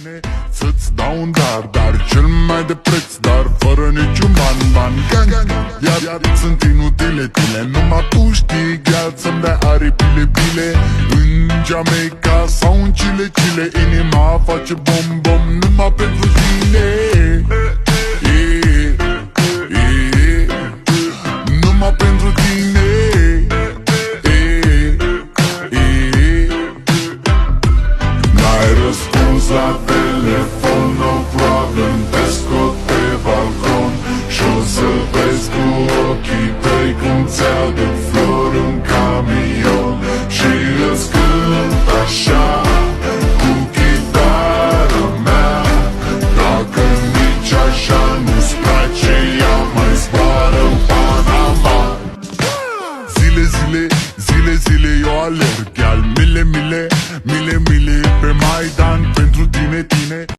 tine să-ți dau un dar cel mai de preț, dar fără niciun ban. Iar sunt inutile tine, numai tu știi gheață să-mi dai aripile bile. În Jamaica sau în Chile, inima face bom numai pentru tine. Numai pentru tine. N-ai răspuns la telefon, no problem, te scot pe balcon și-o să vezi cu ochii tăi cum ți-aduc flori în camion și îți cânt așa cu chitara mea. Dacă nici așa nu-ți place, ea mai zboară în Panama. Zile eu alerg, iar mile pe Maidan pentru tine.